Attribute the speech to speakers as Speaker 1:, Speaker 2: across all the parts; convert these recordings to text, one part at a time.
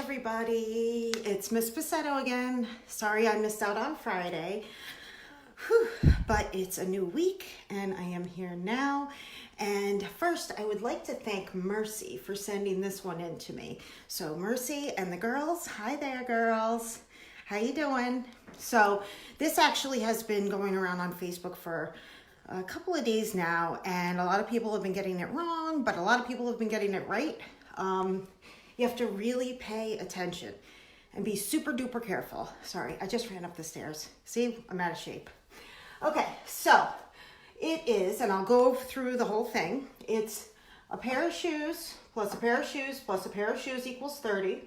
Speaker 1: everybody. It's Miss Pasetto again. Sorry I missed out on Friday. Whew. But it's a new week and I am here now. And first, I would like to thank Mercy for sending this one in to me. So Mercy and the girls, hi there girls. How you doing? So this actually has been going around on Facebook for a couple of days now, and a lot of people have been getting it wrong, but a lot of people have been getting it right. You have to really pay attention and be super duper careful. Sorry, I just ran up the stairs. See, I'm out of shape. Okay, so it is, and I'll go through the whole thing. It's a pair of shoes plus a pair of shoes plus a pair of shoes equals 30.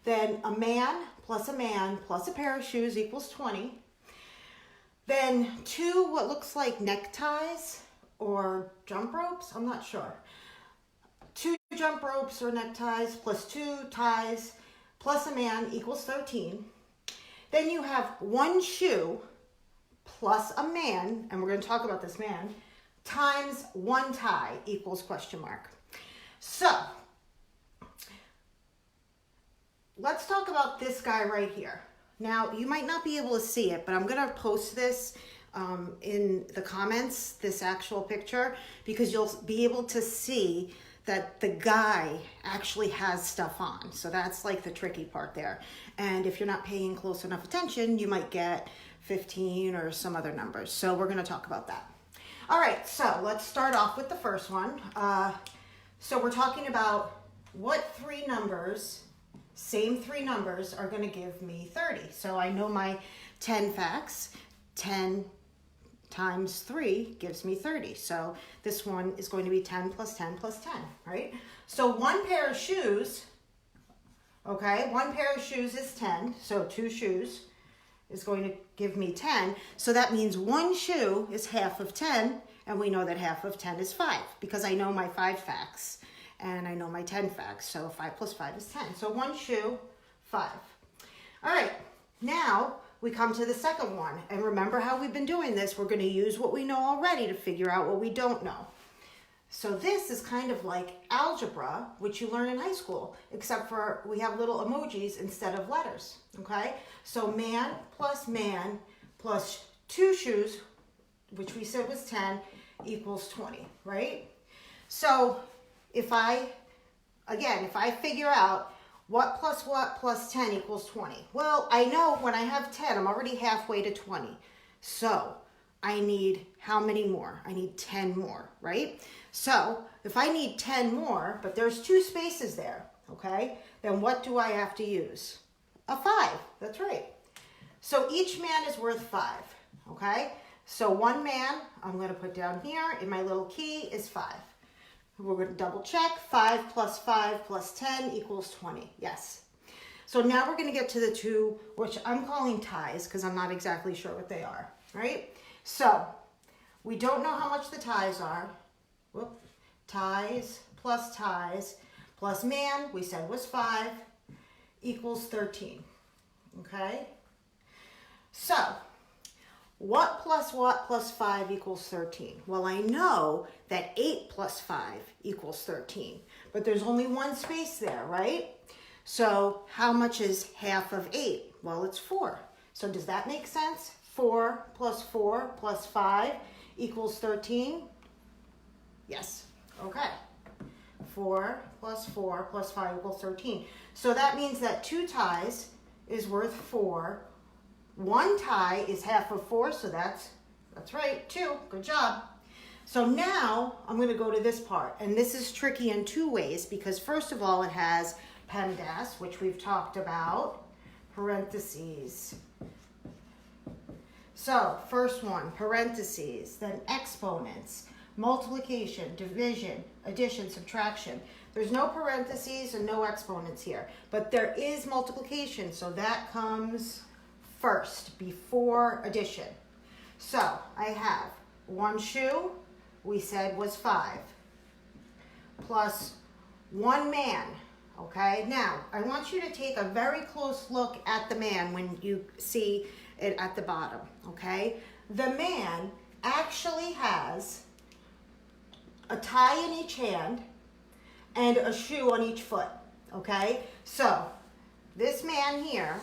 Speaker 1: Then a man plus a pair of shoes equals 20. Then two what looks like neckties or jump ropes, I'm not sure. 2 jump ropes or neckties plus 2 ties plus a man equals 13. Then you have 1 shoe plus a man, and we're going to talk about this man, times 1 tie equals question mark. So let's talk about this guy right here. Now, you might not be able to see it, but I'm going to post this in the comments, this actual picture, because you'll be able to see that the guy actually has stuff on. So that's like the tricky part there. And if you're not paying close enough attention, you might get 15 or some other numbers. So we're going to talk about that. All right, so let's start off with the first one. So we're talking about what 3 numbers, same 3 numbers, are going to give me 30. So I know my 10 facts. 10 times 3 gives me 30. So this one is going to be 10 plus 10 plus 10, right? So 1 pair of shoes, okay, 1 pair of shoes is 10. So 2 shoes is going to give me 10. So that means 1 shoe is half of 10, and we know that half of 10 is 5 because I know my 5 facts and I know my 10 facts. So 5 plus 5 is 10. So 1 shoe, 5. All right, now we come to the second one. And remember how we've been doing this. We're going to use what we know already to figure out what we don't know. So this is kind of like algebra, which you learn in high school, except for we have little emojis instead of letters, okay? So man plus 2 shoes, which we said was 10, equals 20, right? So if I figure out what plus 10 equals 20? Well, I know when I have 10, I'm already halfway to 20. So I need how many more? I need 10 more, right? So if I need 10 more, but there's 2 spaces there, okay? Then what do I have to use? A 5, that's right. So each man is worth 5, okay? So 1 man, I'm gonna put down here in my little key is 5. We're going to double check. 5 plus 5 plus 10 equals 20. Yes. So now we're going to get to the 2, which I'm calling ties because I'm not exactly sure what they are, right? So we don't know how much the ties are. Whoop. Ties plus man, we said was 5, equals 13. Okay? So what plus 5 equals 13? Well, I know that 8 plus 5 equals 13, but there's only 1 space there, right? So how much is half of 8? Well, it's 4. So does that make sense? 4 plus 5 equals 13? Yes. Okay. 4 plus 5 equals 13. So that means that 2 ties is worth 4. 1 tie is half of 4, so that's right, 2. Good job. So now I'm going to go to this part, and this is tricky in 2 ways because first of all it has PEMDAS, which we've talked about, parentheses. So first one, parentheses, then exponents, multiplication, division, addition, subtraction. There's no parentheses and no exponents here, but there is multiplication, so that comes first, before addition. So I have 1 shoe, we said was 5, plus 1 man, okay? Now, I want you to take a very close look at the man when you see it at the bottom, okay? The man actually has a tie in each hand and a shoe on each foot, okay? So this man here,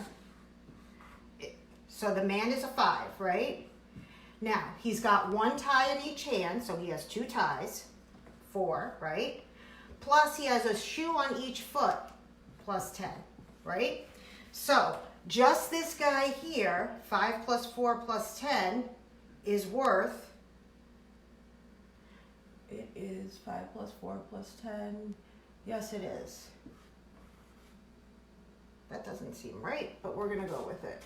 Speaker 1: so the man is a 5, right? Now, he's got 1 tie in each hand, so he has 2 ties, 4, right? Plus he has a shoe on each foot, plus 10, right? So just this guy here, 5 plus 4 plus 10, is worth, it is 5 plus 4 plus 10, yes it is. That doesn't seem right, but we're gonna go with it.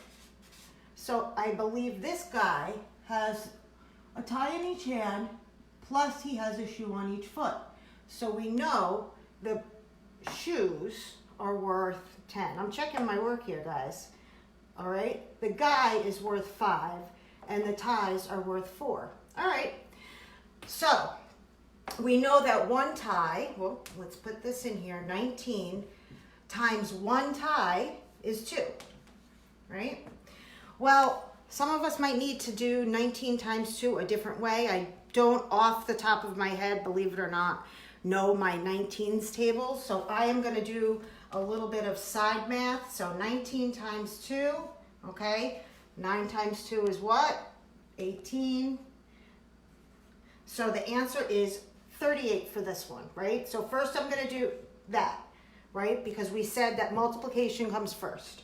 Speaker 1: So I believe this guy has a tie in each hand, plus he has a shoe on each foot. So we know the shoes are worth 10. I'm checking my work here, guys. All right, the guy is worth 5, and the ties are worth 4. All right, so we know that 1 tie, well, let's put this in here, 19 times 1 tie is 2, right? Well, some of us might need to do 19 times 2 a different way. I don't, off the top of my head, believe it or not, know my 19s table. So I am going to do a little bit of side math. So 19 times 2, okay? 9 times 2 is what? 18. So the answer is 38 for this one, right? So first I'm going to do that, right? Because we said that multiplication comes first.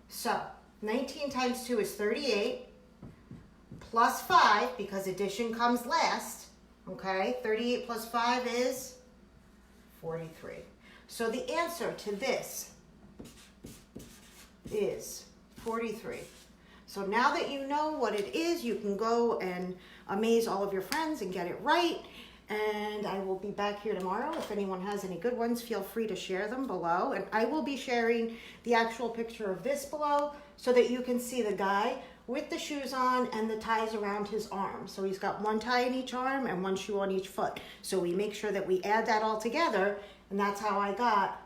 Speaker 1: So 19 times 2 is 38, plus 5, because addition comes last, okay? 38 plus 5 is 43. So the answer to this is 43. So now that you know what it is, you can go and amaze all of your friends and get it right. And I will be back here tomorrow. If anyone has any good ones, feel free to share them below. And I will be sharing the actual picture of this below so that you can see the guy with the shoes on and the ties around his arm. So he's got 1 tie in each arm and 1 shoe on each foot. So we make sure that we add that all together, and that's how I got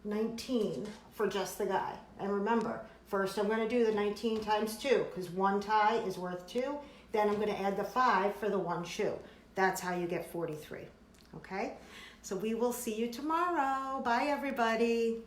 Speaker 1: 19 for just the guy. And remember, first I'm going to do the 19 times 2 because 1 tie is worth 2. Then I'm going to add the 5 for the 1 shoe. That's how you get 43, okay? So we will see you tomorrow. Bye, everybody.